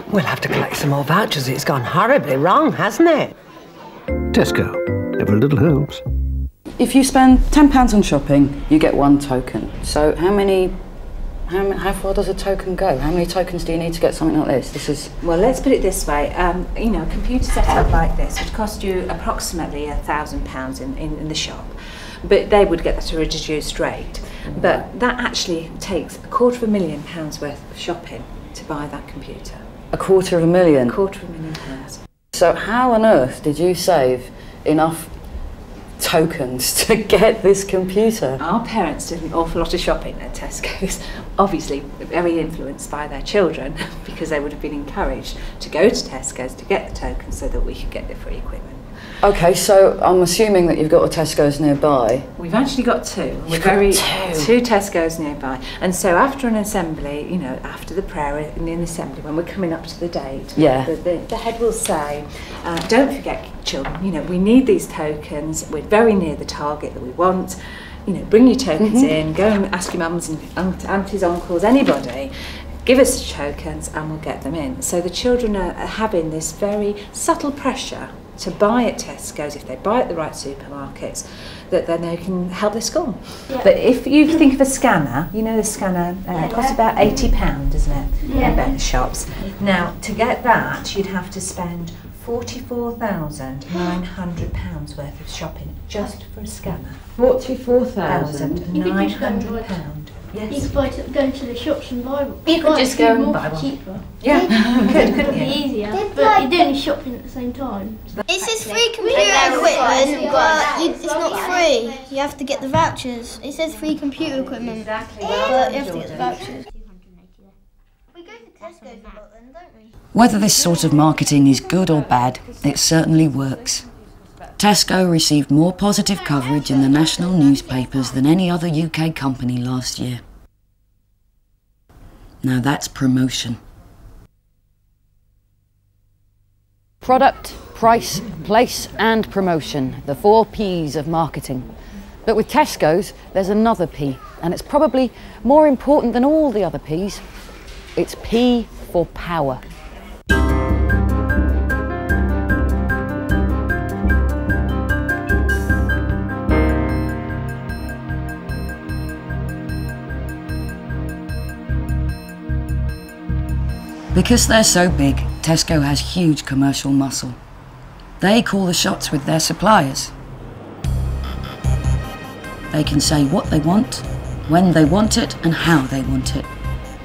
We'll have to collect some more vouchers. It's gone horribly wrong, hasn't it? Tesco. Every little helps. If you spend £10 on shopping, you get 1 token. So how far does a token go? How many tokens do you need to get something like this? Well, let's put it this way. You know, a computer set up like this would cost you approximately £1,000 in the shop, but they would get that at a reduced rate. But that actually takes £250,000 worth of shopping to buy that computer. £250,000? £250,000. So how on earth did you save enough tokens to get this computer? Our parents did an awful lot of shopping at Tesco's, obviously very influenced by their children, because they would have been encouraged to go to Tesco's to get the tokens so that we could get the free equipment. Okay, so I'm assuming that you've got a Tesco's nearby. We've actually got 2. Two Tesco's nearby. And so after an assembly, you know, after the prayer in the assembly, when we're coming up to the date, the head will say, don't forget, children, you know, we need these tokens. We're very near the target that we want. You know, bring your tokens in, go and ask your mums and aunties, uncles, anybody. Give us the tokens and we'll get them in. So the children are having this very subtle pressure to buy at Tesco's, if they buy at the right supermarkets, that then they can help their school. Yeah. But if you think of a scanner, you know the scanner costs about £80, doesn't it? Yeah. In better shops. Now, to get that, you'd have to spend £44,900 worth of shopping just for a scanner. £44,900? Yes. You could go to the shops and buy one. You could just go and buy one. Cheaper. Yeah, you could, couldn't It'd you? be easier, but you're doing your shopping at the same time. It says free computer equipment, but it's not free. You have to get the vouchers. It says free computer equipment, but you have to get the vouchers. We go to Tesco's a lot then, don't we? Whether this sort of marketing is good or bad, it certainly works. Tesco received more positive coverage in the national newspapers than any other UK company last year. Now that's promotion. Product, price, place and promotion, the 4 P's of marketing. But with Tesco's, there's another P, and it's probably more important than all the other P's. It's P for power. Because they're so big, Tesco has huge commercial muscle. They call the shots with their suppliers. They can say what they want, when they want it and how they want it.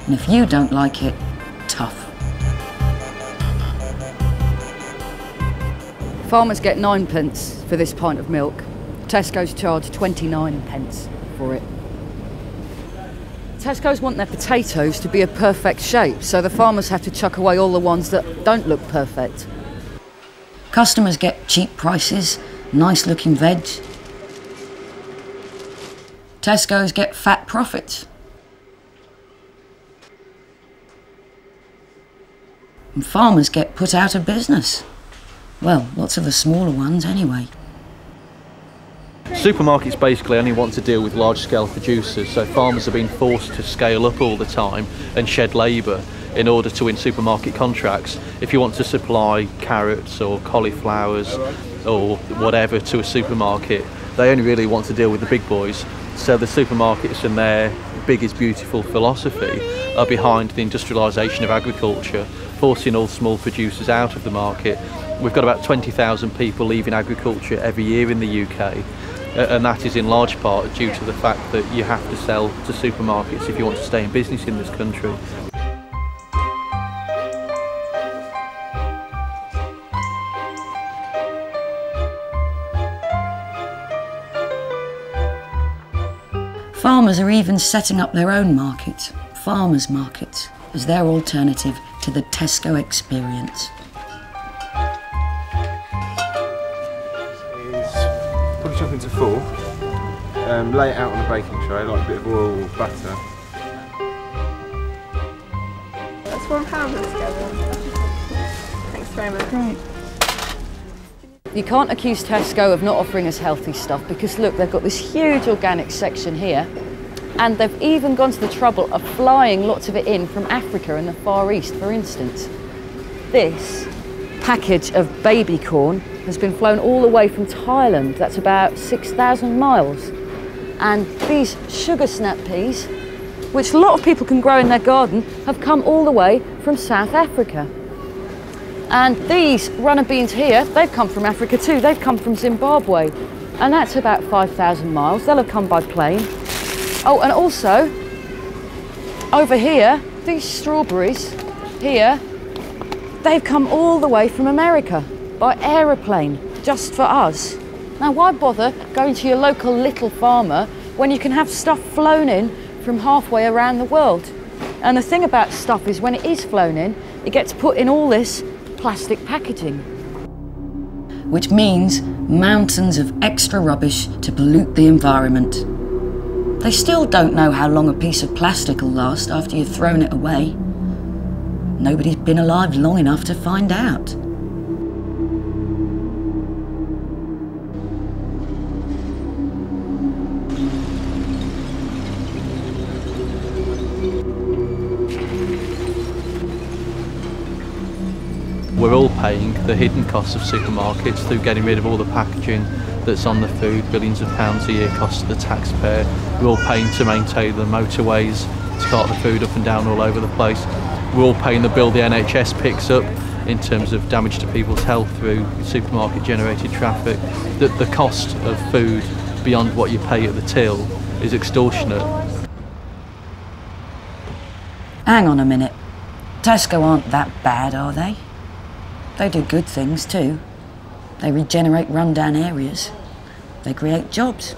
And if you don't like it, tough. Farmers get 9p for this pint of milk. Tesco's charge 29p for it. Tesco's want their potatoes to be a perfect shape, so the farmers have to chuck away all the ones that don't look perfect. Customers get cheap prices, nice looking veg. Tesco's get fat profits. And farmers get put out of business. Well, lots of the smaller ones anyway. Supermarkets basically only want to deal with large-scale producers, so farmers are being forced to scale up all the time and shed labour in order to win supermarket contracts. If you want to supply carrots or cauliflowers or whatever to a supermarket, they only really want to deal with the big boys. So the supermarkets and their big is beautiful philosophy are behind the industrialisation of agriculture, forcing all small producers out of the market. We've got about 20,000 people leaving agriculture every year in the UK. And that is in large part due to the fact that you have to sell to supermarkets if you want to stay in business in this country. Farmers are even setting up their own markets, farmers' markets, as their alternative to the Tesco experience. Put the chocolate into 4, lay it out on a baking tray, like a bit of oil or butter. That's £1 altogether. Thanks very much. Great. You can't accuse Tesco of not offering us healthy stuff because look, they've got this huge organic section here And they've even gone to the trouble of flying lots of it in from Africa and the Far East, for instance. This package of baby corn has been flown all the way from Thailand. That's about 6,000 miles. And these sugar snap peas, which a lot of people can grow in their garden, have come all the way from South Africa. And these runner beans here, they've come from Africa too. They've come from Zimbabwe. And that's about 5,000 miles. They'll have come by plane. Oh, and also, over here, these strawberries here, they've come all the way from America by aeroplane, just for us. Now, why bother going to your local little farmer when you can have stuff flown in from halfway around the world? And the thing about stuff is when it is flown in, it gets put in all this plastic packaging. Which means mountains of extra rubbish to pollute the environment. They still don't know how long a piece of plastic will last after you've thrown it away. Nobody's been alive long enough to find out. We're all paying the hidden costs of supermarkets through getting rid of all the packaging that's on the food, billions of pounds a year cost to the taxpayer. We're all paying to maintain the motorways, to cart the food up and down all over the place. We're all paying the bill the NHS picks up in terms of damage to people's health through supermarket generated traffic. That the cost of food beyond what you pay at the till is extortionate. Hang on a minute. Tesco aren't that bad, are they? They do good things too. They regenerate rundown areas. They create jobs,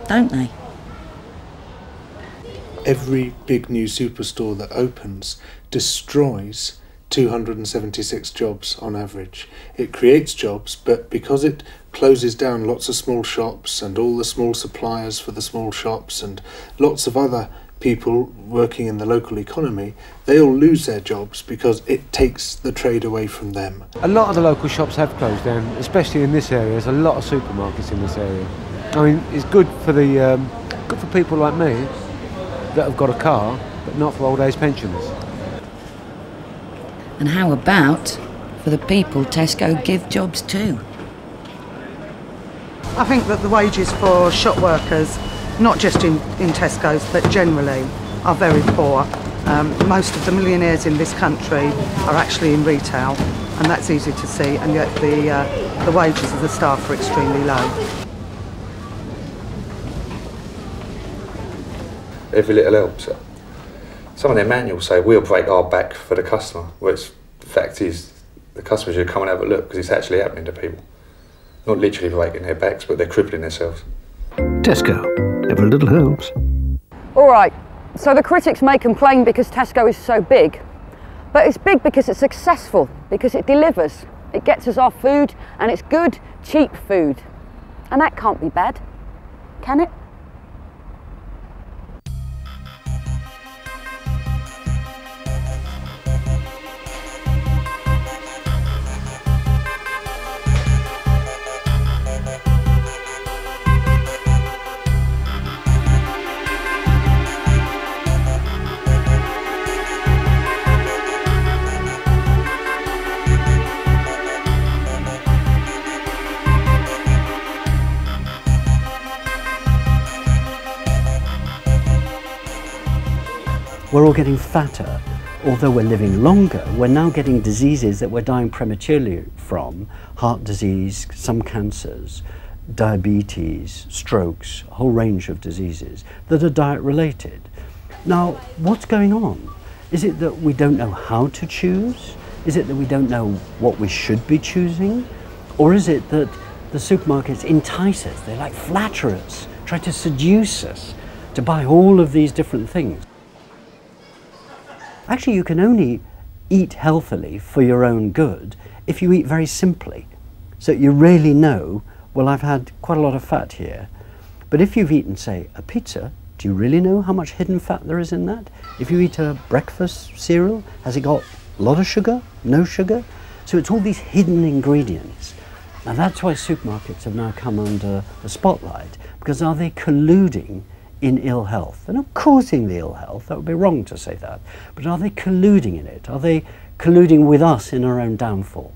don't they? Every big new superstore that opens destroys 276 jobs on average. It creates jobs, but because it closes down lots of small shops and all the small suppliers for the small shops and lots of other people working in the local economy, they all lose their jobs because it takes the trade away from them. A lot of the local shops have closed down, especially in this area. There's a lot of supermarkets in this area. I mean, it's good for the good for people like me that have got a car, but not for old age pensioners. And how about for the people Tesco give jobs to? I think that the wages for shop workers, not just in Tesco's, but generally, are very poor. Most of the millionaires in this country are actually in retail, and that's easy to see, and yet the wages of the staff are extremely low. Every little helps. Some of their manuals say we'll break our back for the customer, whereas the fact is the customers should come and have a look because it's actually happening to people. Not literally breaking their backs, but they're crippling themselves. Tesco, every little helps. All right, so the critics may complain because Tesco is so big, but it's big because it's successful, because it delivers. It gets us our food, and it's good, cheap food. And that can't be bad, can it? We're all getting fatter. Although we're living longer, we're now getting diseases that we're dying prematurely from. Heart disease, some cancers, diabetes, strokes, a whole range of diseases that are diet related. Now, what's going on? Is it that we don't know how to choose? Is it that we don't know what we should be choosing? Or is it that the supermarkets entice us, they like flatter us, try to seduce us to buy all of these different things? Actually, you can only eat healthily for your own good if you eat very simply. So you really know, well, I've had quite a lot of fat here. But if you've eaten, say, a pizza, do you really know how much hidden fat there is in that? If you eat a breakfast cereal, has it got a lot of sugar, no sugar? So it's all these hidden ingredients. Now that's why supermarkets have now come under the spotlight, because are they colluding in ill health? They're not causing the ill health, that would be wrong to say that, but are they colluding in it? Are they colluding with us in our own downfall?